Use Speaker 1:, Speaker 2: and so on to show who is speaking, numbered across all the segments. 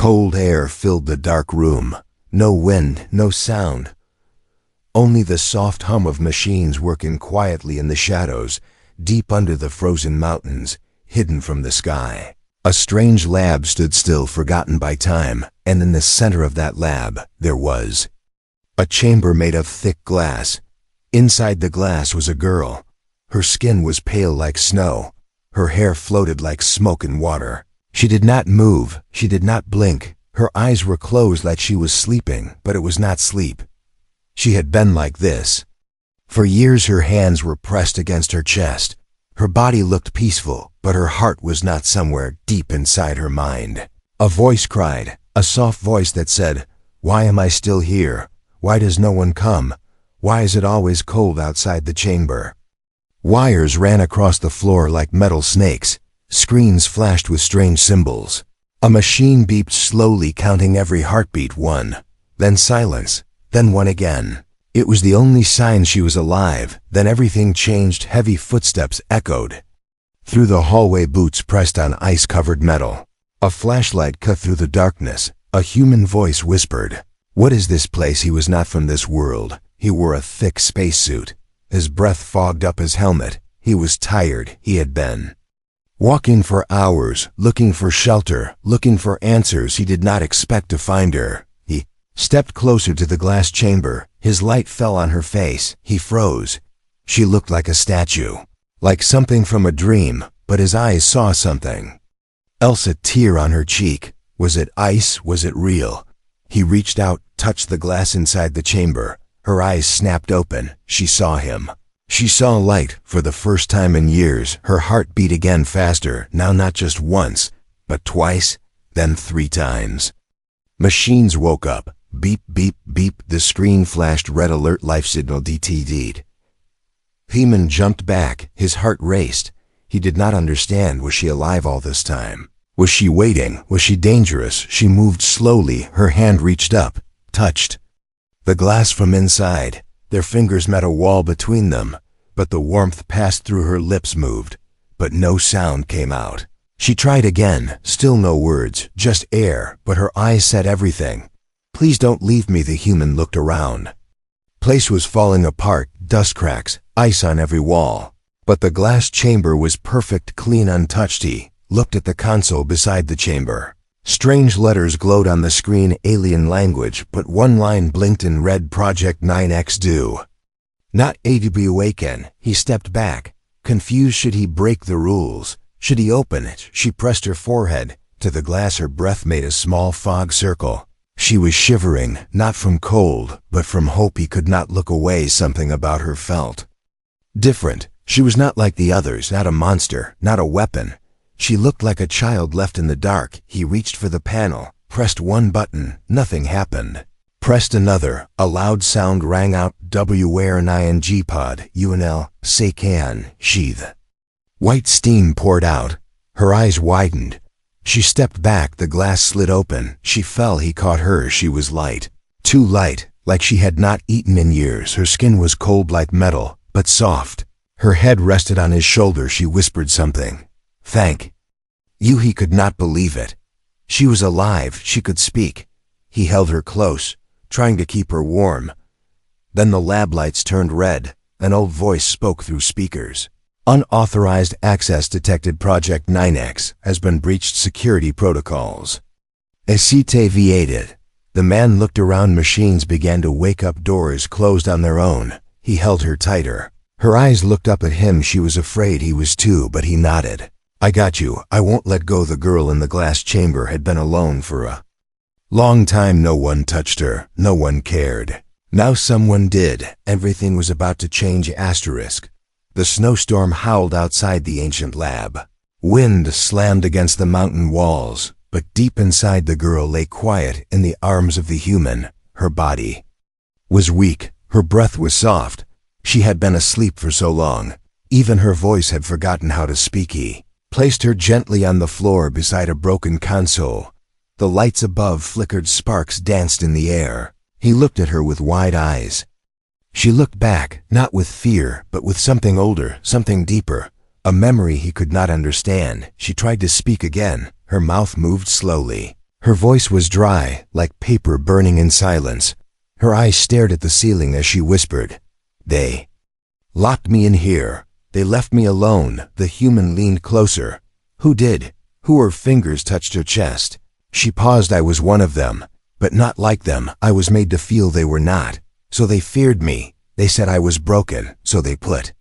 Speaker 1: Cold air filled the dark room. No wind, no sound. Only the soft hum of machines working quietly in the shadows, deep under the frozen mountains, hidden from the sky. A strange lab stood still, forgotten by time, and in the center of that lab, there was a chamber made of thick glass. Inside the glass was a girl. Her skin was pale like snow. Her hair floated like smoke in water. She did not move. She did not blink. Her eyes were closed like she was sleeping, but it was not sleep. She had been like this. For years her hands were pressed against her chest. Her body looked peaceful, but her heart was not somewhere deep inside her mind. A voice cried, a soft voice that said, "Why am I still here? Why does no one come? Why is it always cold outside the chamber?" Wires ran across the floor like metal snakes. Screens flashed with strange symbols. A machine beeped slowly, counting every heartbeat. One, then silence, then one again. It was the only sign she was alive. Then everything changed. Heavy footsteps echoed through the hallway, boots pressed on ice-covered metal. A flashlight cut through the darkness. A human voice whispered, "What is this place?" He was not from this world. He wore a thick spacesuit. His breath fogged up his helmet. He was tired. He had been walking for hours, looking for shelter, looking for answers. He did not expect to find her. He stepped closer to the glass chamber. His light fell on her face. He froze. She looked like a statue, like something from a dream, but his eyes saw something else, a tear on her cheek. Was it ice? Was it real? He reached out, touched the glass inside the chamber. Her eyes snapped open. She saw him. She saw light for the first time in years. Her heart beat again, faster, now not just once, but twice, then 3 times. Machines woke up. Beep, beep, beep. The screen flashed red alert, life signal DTD'd. Heeman jumped back. His heart raced. He did not understand. Was she alive all this time? Was she waiting? Was she dangerous? She moved slowly. Her hand reached up, touched the glass from inside. Their fingers met a wall between them, but the warmth passed through. Her lips moved, but no sound came out. She tried again, still no words, just air, but her eyes said everything. "Please don't leave me." The human looked around. Place was falling apart, dust cracks, ice on every wall. But the glass chamber was perfect, clean, untouched. He looked at the console beside the chamber. Strange letters glowed on the screen, alien language, but one line blinked in red: Project 9X due. Not ADB awaken. He stepped back, confused. Should he break the rules? Should he open it? She pressed her forehead to the glass. Her breath made a small fog circle. She was shivering, not from cold, but from hope. He could not look away. Something about her felt different. She was not like the others, not a monster, not a weapon. She looked like a child left in the dark. He reached for the panel, pressed one button. Nothing happened. Pressed another. A loud sound rang out. WRNING pod, UNL, say can, sheath. White steam poured out. Her eyes widened. She stepped back. The glass slid open. She fell. He caught her. She was light. Too light, like she had not eaten in years. Her skin was cold like metal, but soft. Her head rested on his shoulder. She whispered something. "Thank you." He could not believe it. She was alive. She could speak. He held her close, trying to keep her warm. Then the lab lights turned red. An old voice spoke through speakers. "Unauthorized access detected. Project 9X has been breached. Security protocols. Esite viated." The man looked around. Machines began to wake up. Doors closed on their own. He held her tighter. Her eyes looked up at him. She was afraid he was too, but he nodded. "I got you. I won't let go." The girl in the glass chamber had been alone for a long time. No one touched her. No one cared. Now someone did. Everything was about to change. Asterisk. The snowstorm howled outside the ancient lab. Wind slammed against the mountain walls, but deep inside the girl lay quiet in the arms of the human. Her body was weak. Her breath was soft. She had been asleep for so long. Even her voice had forgotten how to speak. He placed her gently on the floor beside a broken console. The lights above flickered. Sparks danced in the air. He looked at her with wide eyes. She looked back, not with fear, but with something older, something deeper, a memory he could not understand. She tried to speak again. Her mouth moved slowly. Her voice was dry, like paper burning in silence. Her eyes stared at the ceiling as she whispered, "They locked me in here. They left me alone." The human leaned closer. "Who did?" Her fingers touched her chest. She paused. "I was one of them, but not like them. I was made to feel they were not. So they feared me. They said I was broken, so they put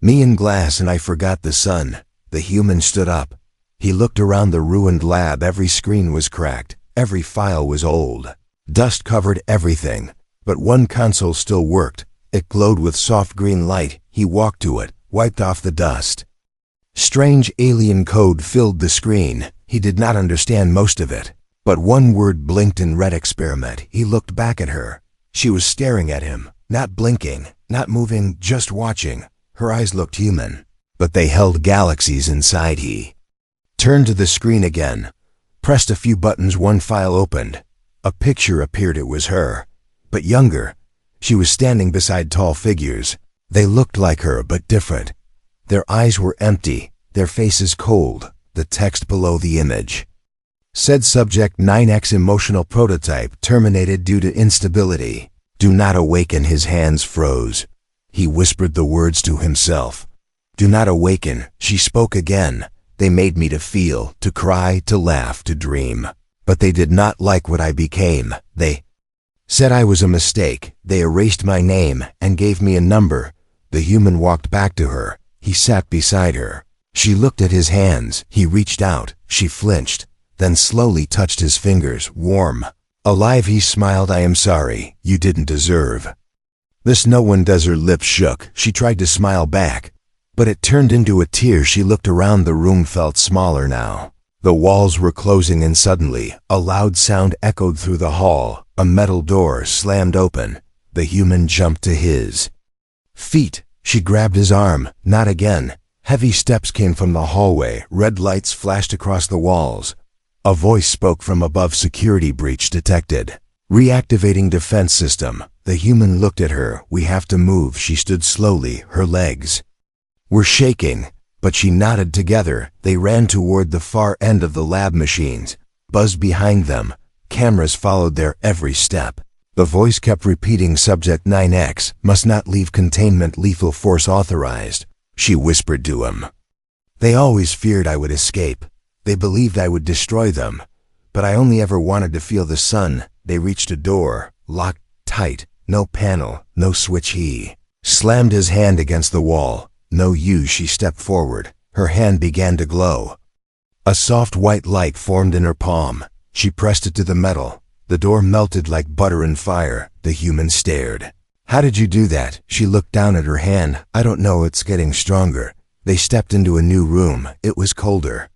Speaker 1: me in glass and I forgot the sun." The human stood up. He looked around the ruined lab. Every screen was cracked. Every file was old. Dust covered everything, but one console still worked. It glowed with soft green light. He walked to it, wiped off the dust. Strange alien code filled the screen. He did not understand most of it, but one word blinked in red: experiment. He looked back at her. She was staring at him, not blinking, not moving, just watching. Her eyes looked human, but they held galaxies inside. He turned to the screen again, pressed a few buttons. One file opened. A picture appeared. It was her, but younger. She was standing beside tall figures. They looked like her, but different. Their eyes were empty, their faces cold. The text below the image said, "Subject 9X emotional prototype terminated due to instability. Do not awaken." His hands froze. He whispered the words to himself. "Do not awaken." She spoke again. "They made me to feel, to cry, to laugh, to dream. But they did not like what I became. They said I was a mistake. They erased my name and gave me a number." The human walked back to her. He sat beside her. She looked at his hands. He reached out. She flinched, then slowly touched his fingers. Warm, alive. He smiled. "I am sorry. You didn't deserve this." "No one does." Her lips shook. She tried to smile back, but it turned into a tear. She looked around. The room felt smaller now. The walls were closing in. Suddenly, a loud sound echoed through the hall. A metal door slammed open. The human jumped to his feet. She grabbed his arm. "Not again." Heavy steps came from the hallway. Red lights flashed across the walls. A voice spoke from above. "Security breach detected. Reactivating defense system." The human looked at her. "We have to move." She stood slowly. Her legs were shaking, but she nodded. Together, they ran toward the far end of the lab. Machines buzzed behind them. Cameras followed their every step. The voice kept repeating, "Subject 9X must not leave containment. Lethal force authorized." She whispered to him, "They always feared I would escape. They believed I would destroy them. But I only ever wanted to feel the sun." They reached a door, locked tight. No panel, no switch. He slammed his hand against the wall. "No use." She stepped forward. Her hand began to glow. A soft white light formed in her palm. She pressed it to the metal. The door melted like butter in fire. The human stared. "How did you do that?" She looked down at her hand. "I don't know. It's getting stronger." They stepped into a new room. It was colder.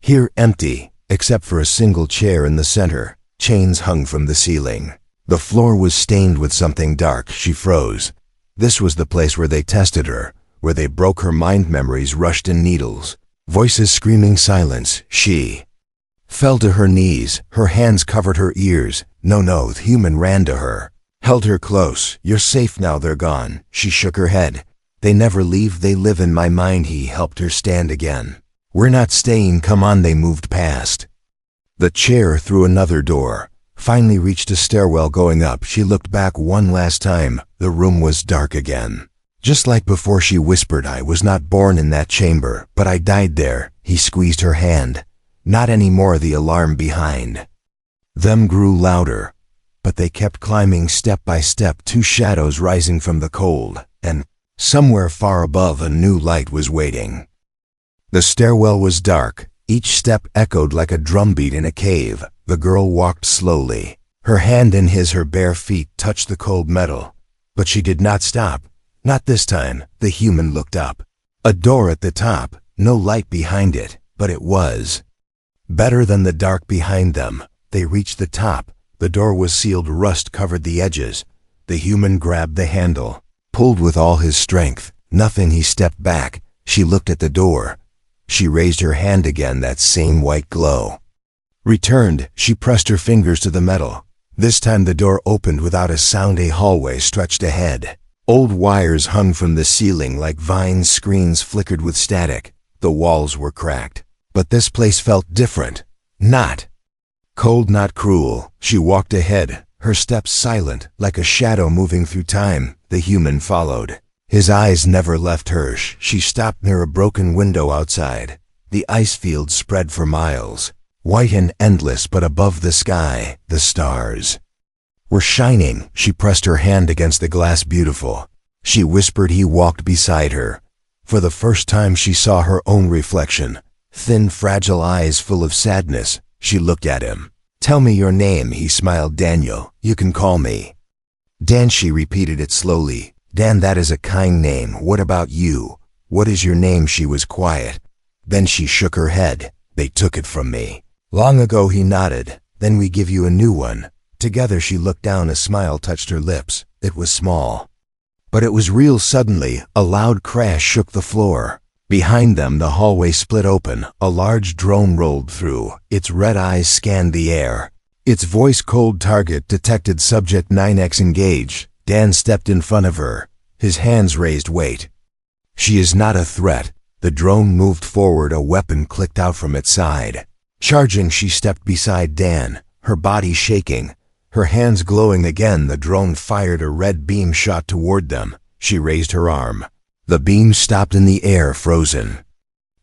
Speaker 1: Here, empty, except for a single chair in the center. Chains hung from the ceiling. The floor was stained with something dark. She froze. This was the place where they tested her, where they broke her mind. Memories rushed in needles. Voices screaming. Silence. She fell to her knees. Her hands covered her ears. No. The human ran to her, held her close. "You're safe now. They're gone." She shook her head. "They never leave. They live in my mind." He helped her stand again. "We're not staying. Come on." They moved past the chair, through another door, finally reached a stairwell going up. She looked back one last time. The room was dark again. Just like before. She whispered, "I was not born in that chamber, but I died there." He squeezed her hand. "Not anymore." The alarm behind them grew louder, but they kept climbing step by step. Two shadows rising from the cold, and somewhere far above a new light was waiting. The stairwell was dark. Each step echoed like a drumbeat in a cave. The girl walked slowly. Her hand in his. Her bare feet touched the cold metal. But she did not stop. Not this time. The human looked up. A door at the top. No light behind it, but it was better than the dark behind them. They reached the top. The door was sealed. Rust covered the edges. The human grabbed the handle, pulled with all his strength. Nothing. He stepped back. She looked at the door. She raised her hand again. That same white glow returned. She pressed her fingers to the metal. This time the door opened without a sound. A hallway stretched ahead. Old wires hung from the ceiling like vines. Screens flickered with static. The walls were cracked. But this place felt different. Not Cold, not cruel, she walked ahead, her steps silent, like a shadow moving through time. The human followed. His eyes never left hers. She stopped near a broken window outside. The ice field spread for miles, white and endless, but above the sky, the stars were shining. She pressed her hand against the glass. Beautiful, she whispered. He walked beside her. For the first time she saw her own reflection. Thin, fragile eyes full of sadness. She looked at him. Tell me your name, he smiled. Daniel, you can call me Dan. She repeated it slowly. Dan, that is a kind name. What about you? What is your name? She was quiet. Then she shook her head. They took it from me long ago, he nodded. Then we give you a new one. Together. She looked down. A smile touched her lips. It was small, but it was real. Suddenly, a loud crash shook the floor. Behind them, the hallway split open. A large drone rolled through. Its red eyes scanned the air. Its voice cold. Target detected. Subject 9X engaged. Dan stepped in front of her, his hands raised. Wait. She is not a threat. The drone moved forward. A weapon clicked out from its side. Charging, she stepped beside Dan, her body shaking, her hands glowing again. The drone fired. A red beam shot toward them. She raised her arm. The beam stopped in the air, frozen,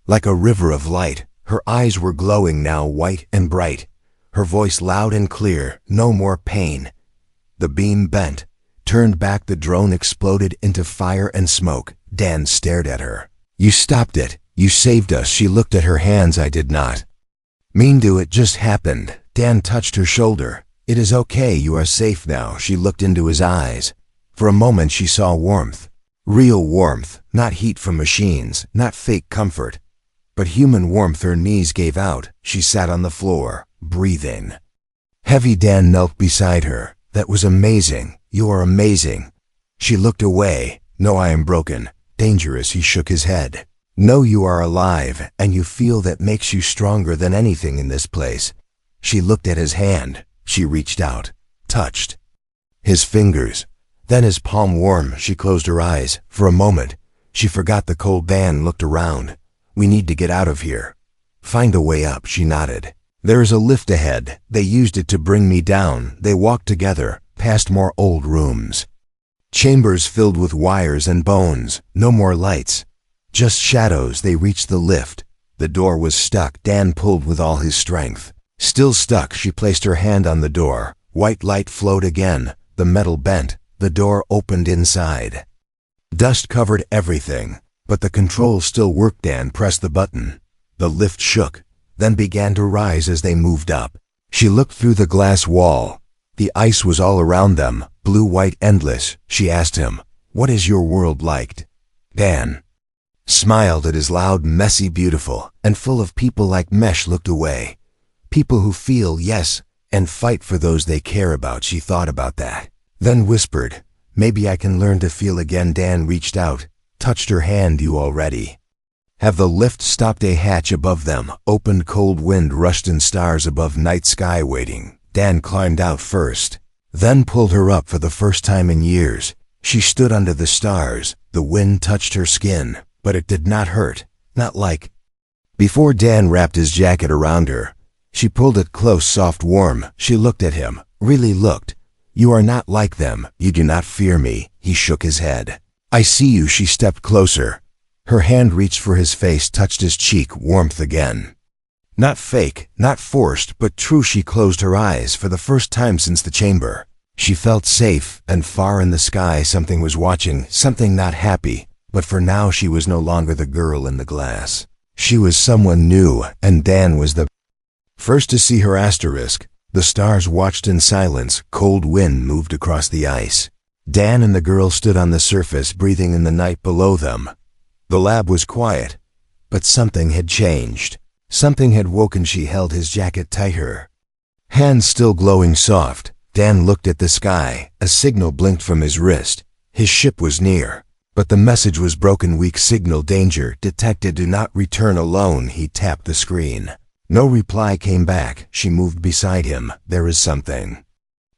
Speaker 1: like a river of light. Her eyes were glowing now, white and bright. Her voice loud and clear. No more pain. The beam bent, turned back. The drone exploded into fire and smoke. Dan stared at her. You stopped it. You saved us. She looked at her hands. I did not mean to. It just happened. Dan touched her shoulder. It is okay. You are safe now. She looked into his eyes. For a moment she saw warmth. Real warmth, not heat from machines, not fake comfort, but human warmth. Her knees gave out. She sat on the floor, breathing heavy. Dan knelt beside her. That was amazing. You are amazing. She looked away. No, I am broken, dangerous. He shook his head. No, you are alive, and you feel. That makes you stronger than anything in this place. She looked at his hand. She reached out, touched his fingers. Then his palm warm. She closed her eyes. For a moment, she forgot the cold. Dan looked around. We need to get out of here. Find a way up. She nodded. There is a lift ahead. They used it to bring me down. They walked together, past more old rooms. Chambers filled with wires and bones. No more lights, just shadows. They reached the lift. The door was stuck. Dan pulled with all his strength. Still stuck. She placed her hand on the door. White light flowed again. The metal bent. The door opened inside. Dust covered everything, but the controls still worked. Dan pressed the button. The lift shook, then began to rise as they moved up. She looked through the glass wall. The ice was all around them, blue, white, endless. She asked him, what is your world like? Dan smiled. It is loud, messy, beautiful, and full of people like Mesh. Looked away. People who feel, yes, and fight for those they care about. She thought about that, then whispered, maybe I can learn to feel again. Dan reached out, touched her hand. You already have. The lift stopped. A hatch above them opened. Cold wind rushed in. Stars above, night sky waiting. Dan climbed out first, then pulled her up. For the first time in years, she stood under the stars. The wind touched her skin, but it did not hurt, not like before. Dan wrapped his jacket around her. She pulled it close, soft, warm. She looked at him, really looked. You are not like them. You do not fear me. He shook his head. I see you. She stepped closer. Her hand reached for his face, touched his cheek. Warmth again. Not fake, not forced, but true. She closed her eyes. For the first time since the chamber, she felt safe, and far in the sky something was watching, something not happy. But for now she was no longer the girl in the glass. She was someone new, and Dan was the first to see her. Asterisk. The stars watched in silence. Cold wind moved across the ice. Dan and the girl stood on the surface, breathing in the night below them. The lab was quiet, but something had changed. Something had woken. She held his jacket tighter, hands still glowing soft. Dan looked at the sky. A signal blinked from his wrist. His ship was near, but the message was broken. Weak signal, danger detected, do not return alone. He tapped the screen. No reply came back. She moved beside him. There is something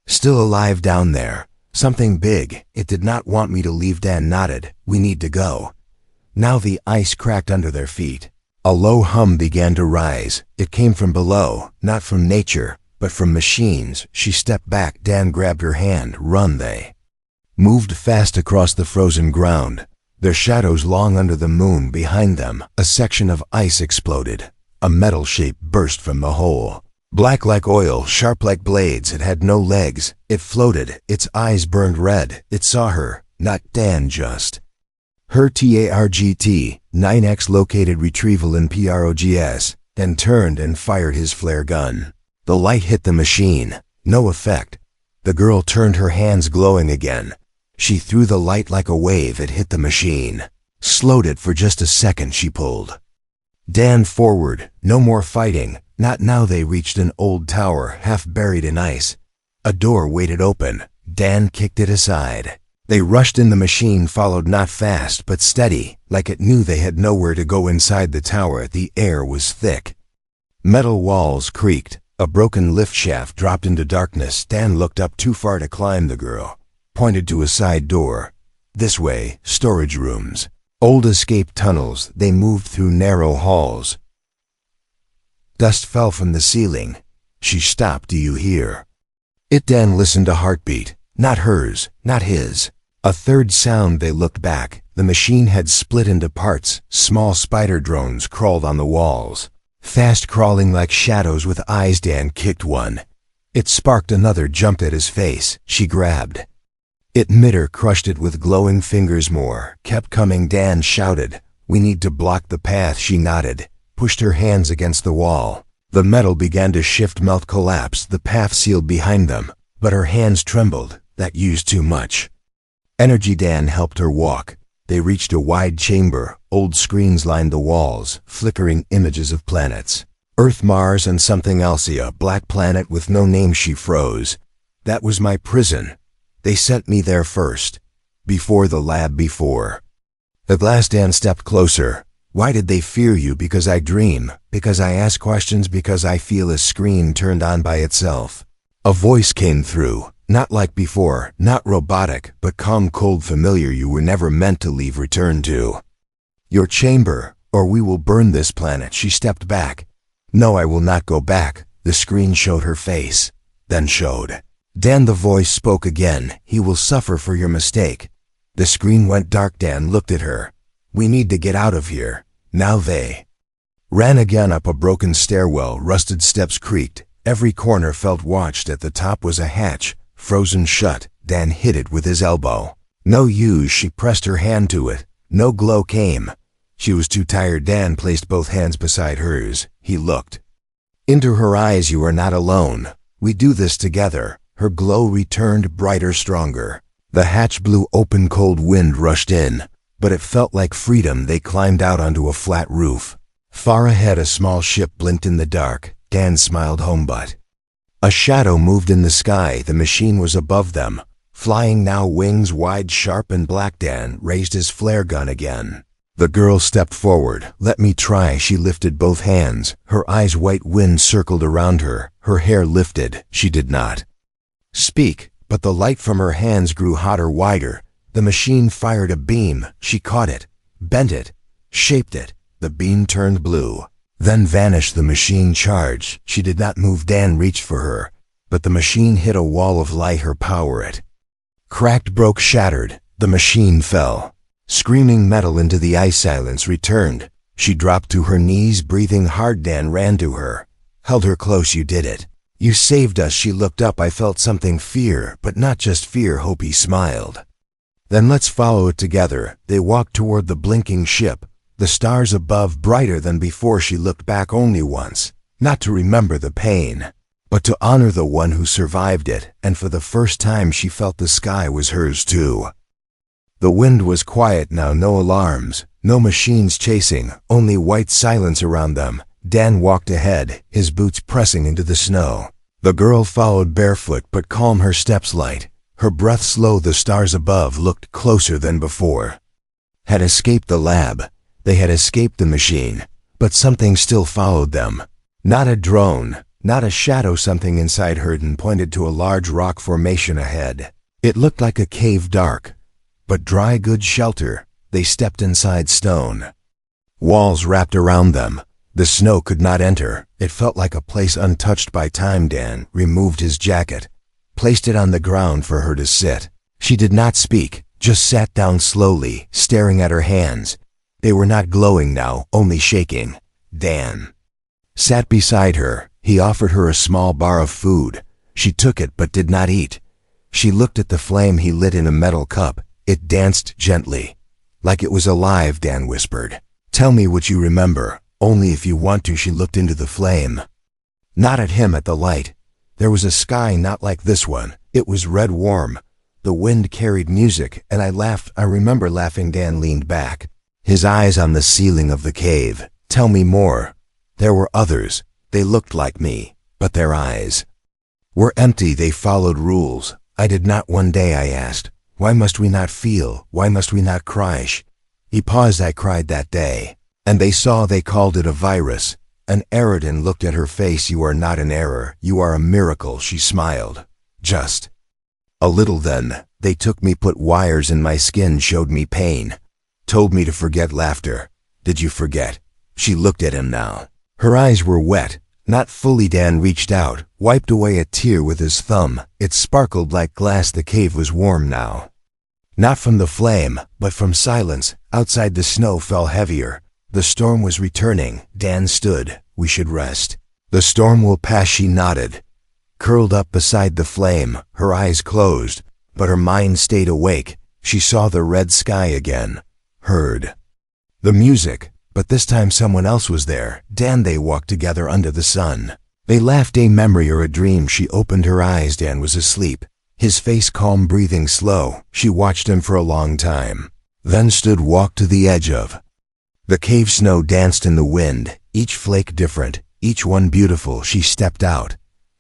Speaker 1: still alive down there. Something big. It did not want me to leave. Dan nodded. We need to go. Now the ice cracked under their feet. A low hum began to rise. It came from below, not from nature, but from machines. She stepped back. Dan grabbed her hand. Run, they moved fast across the frozen ground, their shadows long under the moon behind them. A section of ice exploded. A metal shape burst from the hole. Black like oil, sharp like blades, it had no legs. It floated, its eyes burned red. It saw her, not Dan, just her. TARGT, 9X located retrieval in PROGS, then turned and fired his flare gun. The light hit the machine. No effect. The girl turned, her hands glowing again. She threw the light like a wave. It hit the machine. Slowed it for just a second. She pulled Dan forward. No more fighting. Not now. They reached an old tower, half buried in ice. A door waited open. Dan kicked it aside. They rushed in. The machine followed, not fast, but steady, like it knew they had nowhere to go inside the tower. The air was thick. Metal walls creaked. A broken lift shaft dropped into darkness. Dan looked up, too far to climb. The girl pointed to a side door. This way, storage rooms. Old escape tunnels. They moved through narrow halls. Dust fell from the ceiling. She stopped. Do you hear it? Dan listened. A heartbeat. Not hers, not his. A third sound. They looked back. The machine had split into parts. Small spider drones crawled on the walls, fast crawling like shadows with eyes. Dan kicked one. It sparked. Another jumped at his face. She grabbed it mid-air, crushed it with glowing fingers. More kept coming. Dan shouted, "We need to block the path." She nodded, pushed her hands against the wall. The metal began to shift, melt, collapse. The path sealed behind them, but her hands trembled. That used too much energy. Dan helped her walk. They reached a wide chamber. Old screens lined the walls, flickering images of planets. Earth, Mars, and something else. A black planet with no name. She froze. That was my prison. They sent me there first. Before the lab, before. At last Dan stepped closer. Why did they fear you? Because I dream. Because I ask questions. Because I feel. A screen turned on by itself. A voice came through. Not like before, not robotic, but calm, cold, familiar. You were never meant to leave. Return to your chamber, or we will burn this planet. She stepped back. No, I will not go back. The screen showed her face, then showed Dan. The voice spoke again. He will suffer for your mistake. The screen went dark. Dan looked at her. We need to get out of here. Now. They ran again up a broken stairwell. Rusted steps creaked. Every corner felt watched. At the top was a hatch, frozen shut. Dan hit it with his elbow. No use. She pressed her hand to it. No glow came. She was too tired. Dan placed both hands beside hers. He looked into her eyes. You are not alone. We do this together. Her glow returned, brighter, stronger. The hatch blew open. Cold wind rushed in, but it felt like freedom. They climbed out onto a flat roof. Far ahead, a small ship blinked in the dark. Dan smiled home, but a shadow moved in the sky. The machine was above them, flying now, wings wide, sharp and black. Dan raised his flare gun again. The girl stepped forward. Let me try. She lifted both hands. Her eyes white. Wind circled around her. Her hair lifted. She did not speak, but the light from her hands grew hotter, wider. The machine fired a beam. She caught it, bent it, shaped it. The beam turned blue, then vanished. The machine charged. She did not move. Dan reached for her, but the machine hit a wall of light. Her power, it cracked, broke, shattered. The machine fell, screaming metal into the ice. Silence returned. She dropped to her knees, breathing hard. Dan ran to her, held her close. You did it. You saved us. She looked up. I felt something, fear, but not just fear, hope. He smiled. Then let's follow it together. They walked toward the blinking ship, the stars above brighter than before. She looked back only once, not to remember the pain, but to honor the one who survived it. And for the first time she felt the sky was hers too. The wind was quiet now. No alarms, no machines chasing, only white silence around them. Dan walked ahead, his boots pressing into the snow. The girl followed, barefoot but calm, her steps light, her breath slow. The stars above looked closer than before. Had escaped the lab. They had escaped the machine, but something still followed them. Not a drone, not a shadow. Something inside heard and pointed to a large rock formation ahead. It looked like a cave, dark, but dry, good shelter. They stepped inside. Stone walls wrapped around them. The snow could not enter. It felt like a place untouched by time. Dan removed his jacket, placed it on the ground for her to sit. She did not speak, just sat down slowly, staring at her hands. They were not glowing now, only shaking. Dan sat beside her. He offered her a small bar of food. She took it but did not eat. She looked at the flame he lit in a metal cup. It danced gently, like it was alive. Dan whispered, "Tell me what you remember, only if you want to." She looked into the flame, not at him, at the light. There was a sky not like this one. It was red warm. The wind carried music, and I laughed. I remember laughing. Dan leaned back, his eyes on the ceiling of the cave. "Tell me more." "There were others. They looked like me, but their eyes were empty. They followed rules. I did not." One day I asked, "Why must we not feel? Why must we not cry?" He paused. "I cried that day, and they saw. They called it a virus." An Eridan looked at her face. "You are not an error. You are a miracle." She smiled. "Just a little." Then they took me, put wires in my skin, showed me pain, told me to forget laughter. "Did you forget?" She looked at him now. Her eyes were wet, not fully. Dan reached out, wiped away a tear with his thumb. It sparkled like glass. The cave was warm now. Not from the flame, but from silence. Outside the snow fell heavier. The storm was returning. Dan stood. "We should rest. The storm will pass." She nodded, curled up beside the flame, her eyes closed, but her mind stayed awake. She saw the red sky again, heard the music, but this time someone else was there. Dan. They walked together under the sun. They laughed. A memory or a dream? She opened her eyes. Dan was asleep, his face calm, breathing slow. She watched him for a long time, then stood, walked to the edge of the cave. Snow danced in the wind, each flake different, each one beautiful. She stepped out,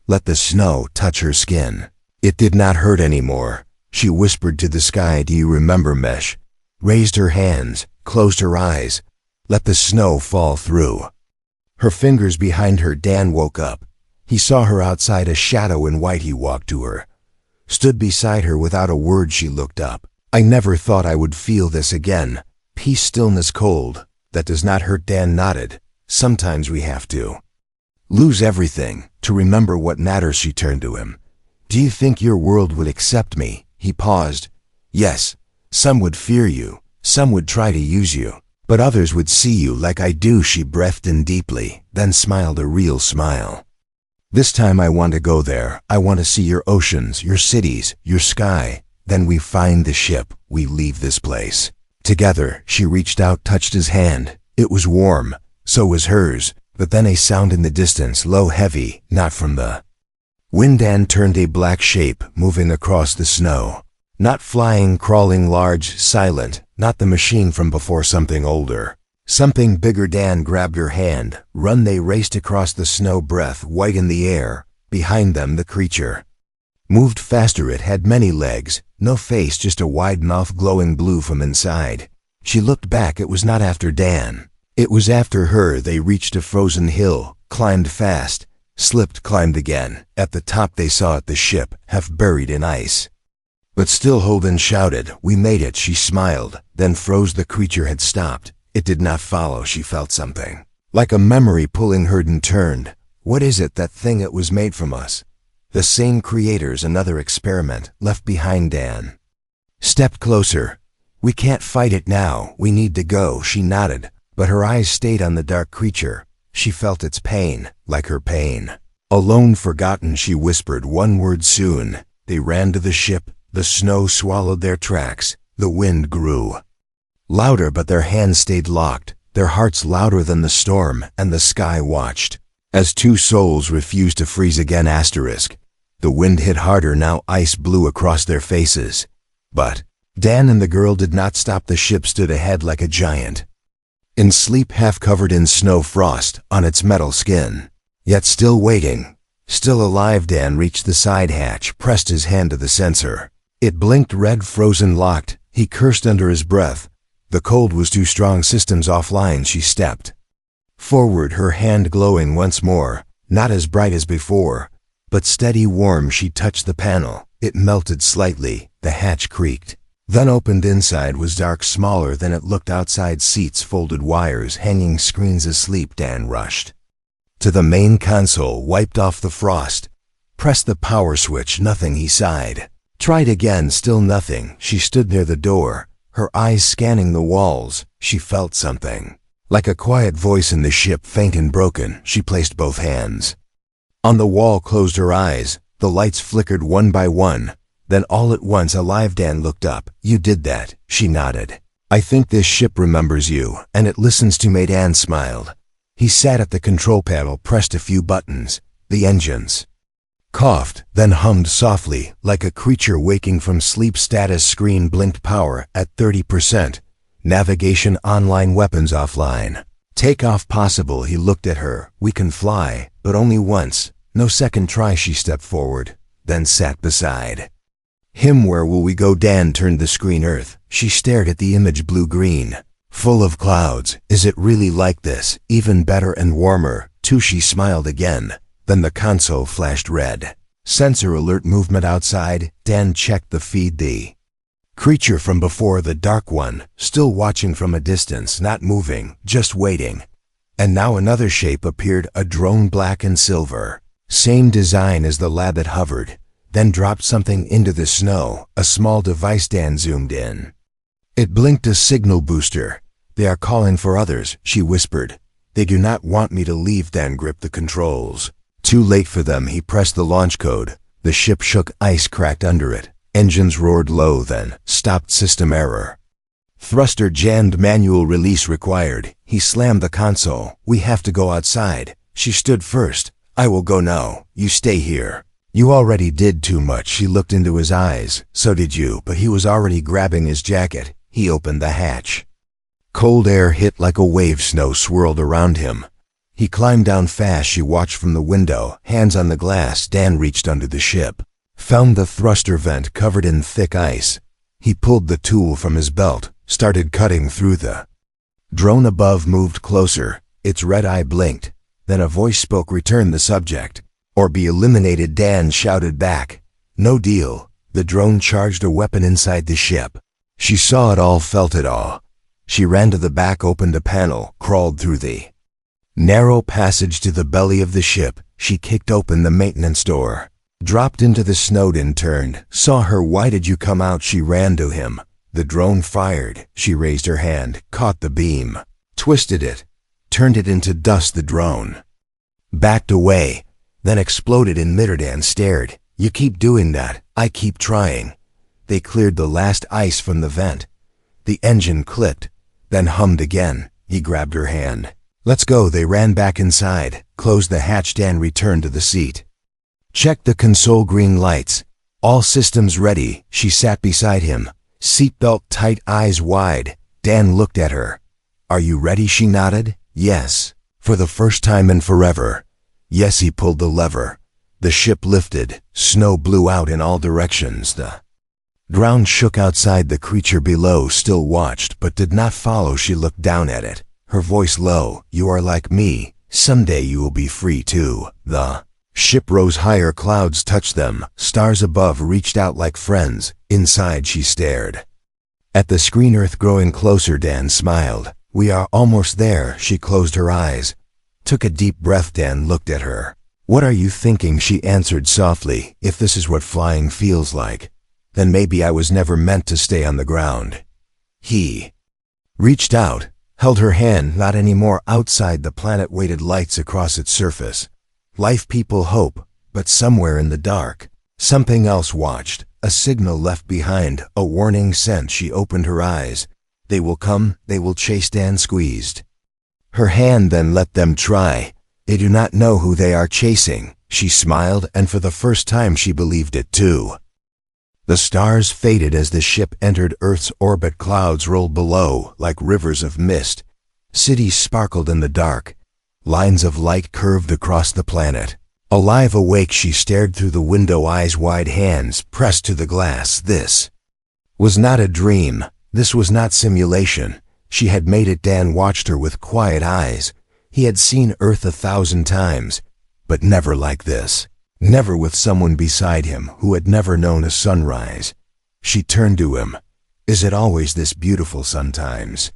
Speaker 1: let the snow touch her skin. It did not hurt anymore. She whispered to the sky, "Do you remember?" Mesh raised her hands, closed her eyes, let the snow fall through her fingers behind her. Dan woke up. He saw her outside, a shadow in white. He walked to her, stood beside her without a word. She looked up. "I never thought I would feel this again. Peace, stillness, cold. That does not hurt." Dan nodded. "Sometimes we have to lose everything to remember what matters." She turned to him. "Do you think your world would accept me?" He paused. "Yes. Some would fear you. Some would try to use you. But others would see you like I do." She breathed in deeply, then smiled a real smile. "This time I want to go there. I want to see your oceans, your cities, your sky. Then we find the ship. We leave this place together." She reached out, touched his hand. It was warm. So was hers. But then a sound in the distance, low, heavy, not from the wind. Dan turned. A black shape moving across the snow. Not flying, crawling, large, silent. Not the machine from before. Something older, something bigger. Dan grabbed her hand. "Run." They raced across the snow, breath white in the air. Behind them the creature moved faster. It had many legs, no face, just a wide mouth glowing blue from inside. She looked back. It was not after Dan. It was after her. They reached a frozen hill, climbed fast, slipped, climbed again. At the top they saw it, the ship, half buried in ice, but still Holden shouted, "We made it." She smiled, then froze. The creature had stopped. It did not follow. She felt something, like a memory pulling her, and turned. "What is it? That thing? It was made from us. The same creators." Another experiment, left behind. Dan stepped closer. "We can't fight it now. We need to go." She nodded, but her eyes stayed on the dark creature. She felt its pain, like her pain. "Alone, forgotten," she whispered. "One word, soon." They ran to the ship. The snow swallowed their tracks. The wind grew louder, but their hands stayed locked, their hearts louder than the storm, and the sky watched as two souls refused to freeze again. Asterisk. The wind hit harder now. Ice blew across their faces. But Dan and the girl did not stop. The ship stood ahead like a giant, in sleep, half covered in snow frost on its metal skin, yet still waiting, still alive. Dan reached the side hatch, pressed his hand to the sensor. It blinked red, frozen, locked. He cursed under his breath. The cold was too strong. Systems offline. She stepped forward, her hand glowing once more, not as bright as before, but steady, warm. She touched the panel. It melted slightly. The hatch creaked. Then opened. Inside was dark, smaller than it looked outside. Seats, folded wires, hanging screens. Asleep. Dan rushed to the main console, wiped off the frost, pressed the power switch. Nothing, he sighed. Tried again, still nothing. She stood near the door, her eyes scanning the walls. She felt something, like a quiet voice in the ship, faint and broken. She placed both hands on the wall, closed her eyes. The lights flickered one by one. Then all at once, alive. Dan looked up. You did that. She nodded. I think this ship remembers you, and it listens to me. Dan smiled. He sat at the control panel, pressed a few buttons. The engines coughed, then hummed softly, like a creature waking from sleep. Status screen blinked. Power at 30%. Navigation online, weapons offline. Takeoff possible. He looked at her. We can fly, but only once. No second try. She stepped forward, then sat beside him. Where will we go? Dan turned the screen. Earth. She stared at the image, blue-green, full of clouds. Is it really like this? Even better and warmer, too. She smiled again. Then the console flashed red. Sensor alert, movement outside. Dan checked the feed. The creature from before, the dark one, still watching from a distance, not moving, just waiting. And now another shape appeared, a drone, black and silver. Same design as the lad that hovered, then dropped something into the snow, a small device. Dan zoomed in. It blinked, a signal booster. They are calling for others, she whispered. They do not want me to leave. Dan gripped the controls. Too late for them. He pressed the launch code. The ship shook, ice cracked under it. Engines roared low, then stopped. System error. Thruster jammed, manual release required. He slammed the console. We have to go outside. She stood first. I will go. No, you stay here. You already did too much. She looked into his eyes. So did you, but he was already grabbing his jacket. He opened the hatch. Cold air hit like a wave. Snow swirled around him. He climbed down fast. She watched from the window, hands on the glass. Dan reached under the ship, found the thruster vent covered in thick ice. He pulled the tool from his belt, started cutting through. The drone above moved closer. Its red eye blinked. Then a voice spoke. Return the subject, or be eliminated. Dan shouted back. No deal. The drone charged a weapon inside the ship. She saw it all, felt it all. She ran to the back, opened a panel, crawled through the narrow passage to the belly of the ship. She kicked open the maintenance door, dropped into the snow, and turned, saw her. Why did you come out? She ran to him. The drone fired. She raised her hand, caught the beam, twisted it, turned it into dust. The drone backed away, then exploded in midair. Dan stared. You keep doing that. I keep trying. They cleared the last ice from the vent. The engine clicked, then hummed again. He grabbed her hand. Let's go. They ran back inside, closed the hatch. Dan returned to the seat, checked the console, green lights. All systems ready. She sat beside him, seatbelt tight, eyes wide. Dan looked at her. Are you ready? She nodded. Yes. For the first time in forever. Yes. He pulled the lever. The ship lifted. Snow blew out in all directions. The ground shook outside. The creature below still watched, but did not follow. She looked down at it, her voice low. You are like me. Someday you will be free too. The ship rose higher. Clouds touched them. Stars above reached out like friends. Inside she stared at the screen, Earth growing closer. Dan smiled. We are almost there. She closed her eyes, took a deep breath. Dan looked at her. What are you thinking? She answered softly. If this is what flying feels like, then maybe I was never meant to stay on the ground. He reached out, held her hand. Not anymore. Outside, the planet waited, lights across its surface. Life, people, hope. But somewhere in the dark, something else watched. A signal left behind, a warning sent. She opened her eyes. They will come, they will chase. Dan squeezed her hand, then let them try. They do not know who they are chasing. She smiled, and for the first time she believed it too. The stars faded as the ship entered Earth's orbit. Clouds rolled below like rivers of mist. Cities sparkled in the dark. Lines of light curved across the planet. Alive, awake, she stared through the window, eyes wide, hands pressed to the glass. This was not a dream. This was not simulation. She had made it. Dan watched her with quiet eyes. He had seen Earth 1,000 times, but never like this. Never with someone beside him who had never known a sunrise. She turned to him. Is it always this beautiful sometimes?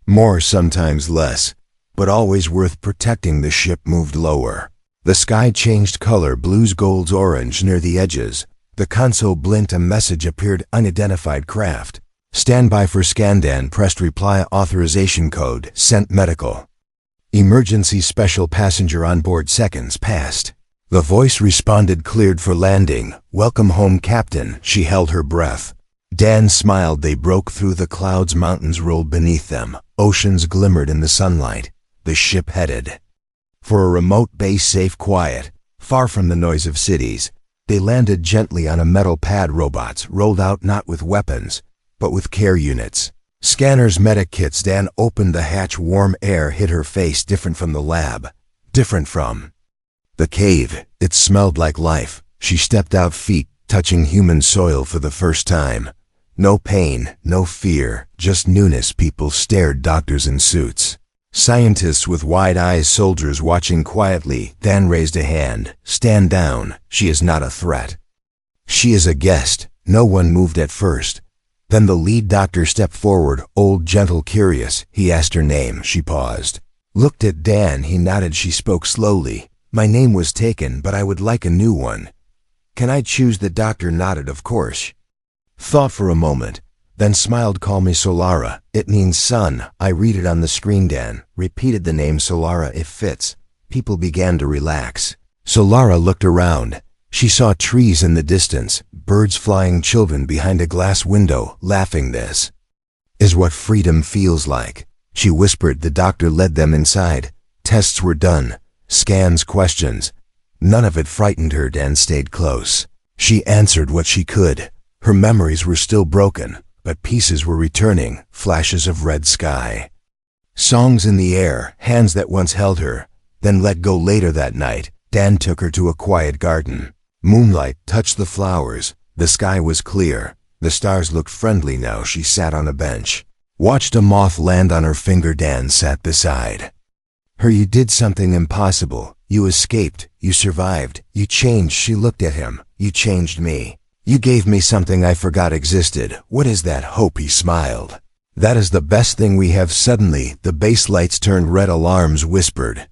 Speaker 1: More, sometimes less, but always worth protecting. The ship moved lower. The sky changed color, blues, golds, orange near the edges. The console blinked, a message appeared: unidentified craft. Stand by for scan. Dan pressed reply. Authorization code sent. Medical emergency, special passenger on board. Seconds passed. The voice responded: cleared for landing. Welcome home, Captain. She held her breath. Dan smiled. They broke through the clouds. Mountains rolled beneath them. Oceans glimmered in the sunlight. The ship headed for a remote base, safe, quiet, far from the noise of cities. They landed gently on a metal pad. Robots rolled out, not with weapons, but with care units. Scanners, medic kits. Dan opened the hatch. Warm air hit her face, different from the lab, different from the cave. It smelled like life. She stepped out, feet touching human soil for the first time. No pain, no fear, just newness. People stared, doctors in suits, scientists with wide eyes, soldiers watching quietly. Dan raised a hand. Stand down. She is not a threat. She is a guest. No one moved at first. Then the lead doctor stepped forward, old, gentle, curious. He asked her name. She paused, looked at Dan. He nodded. She spoke slowly. My name was taken, but I would like a new one. Can I choose? The doctor nodded. Of course. Thought for a moment, then smiled. Call me Solara. It means sun. I read it on the screen. Dan repeated the name Solara. It fits. People began to relax. Solara looked around. She saw trees in the distance, birds flying, children behind a glass window, laughing. This is what freedom feels like, she whispered. The doctor led them inside. Tests were done. Scans, questions. None of it frightened her. Dan stayed close. She answered what she could. Her memories were still broken, but pieces were returning, flashes of red sky, songs in the air, hands that once held her, then let go. Later that night, Dan took her to a quiet garden. Moonlight touched the flowers. The sky was clear. The stars looked friendly now. She sat on a bench, watched a moth land on her finger. Dan sat beside her. You did something impossible. You escaped. You survived. You changed. She looked at him. You changed me. You gave me something I forgot existed. What is that? Hope. He smiled. That is the best thing we have. Suddenly, the base lights turned red. Alarms whispered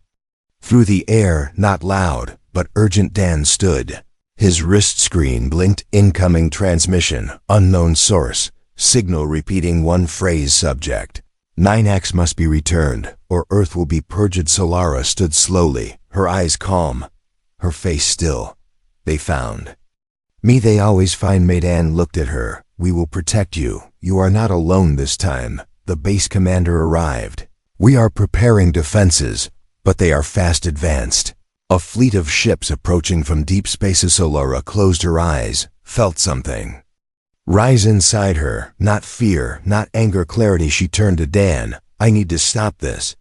Speaker 1: through the air, not loud, but urgent. Dan stood. His wrist screen blinked. Incoming transmission. Unknown source. Signal repeating one phrase. Subject: 9X must be returned, or Earth will be purged. Solara stood slowly, her eyes calm, her face still. They found me. They always find me. Dan looked at her. We will protect you. You are not alone this time. The base commander arrived. We are preparing defenses, but they are fast advanced. A fleet of ships approaching from deep spaces. Solara closed her eyes, felt something rise inside her. Not fear, not anger, clarity. She turned to Dan. I need to stop this.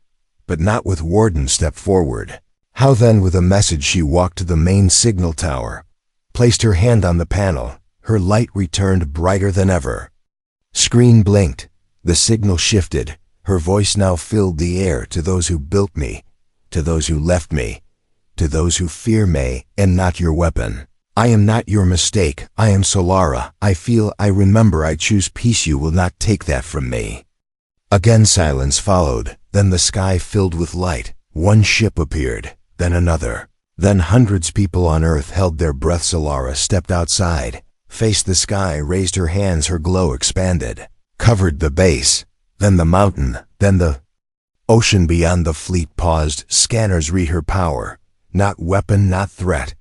Speaker 1: But not with Warden. Step forward. How then? With a message. She walked to the main signal tower, placed her hand on the panel. Her light returned, brighter than ever. Screen blinked. The signal shifted. Her voice now filled the air. To those who built me, to those who left me, to those who fear me, and not your weapon. I am not your mistake. I am Solara. I feel, I remember, I choose peace. You will not take that from me. Again silence followed. Then the sky filled with light. One ship appeared, then another. Then hundreds. People on Earth held their breath. Solara stepped outside, faced the sky, raised her hands. Her glow expanded, covered the base, then the mountain, then the ocean beyond. The fleet paused. Scanners read her power. Not weapon, not threat,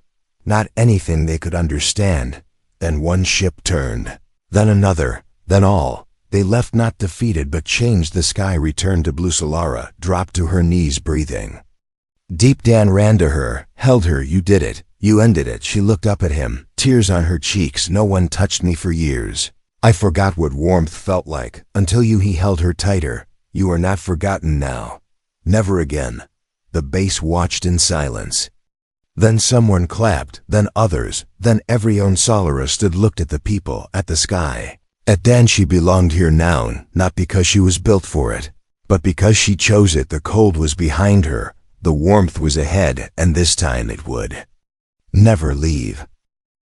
Speaker 1: not anything they could understand. Then one ship turned, then another, then all. They left not defeated but changed. The sky returned to blue. Solara dropped to her knees, breathing deep. Dan ran to her, held her. You did it. You ended it. She looked up at him, tears on her cheeks. No one touched me for years. I forgot what warmth felt like, until you. He held her tighter. You are not forgotten now. Never again. The base watched in silence. Then someone clapped, then others, then every own. Solara stood, looked at the people, at the sky, at Dan. She belonged here now, not because she was built for it, but because she chose it. The cold was behind her, the warmth was ahead, and this time it would never leave.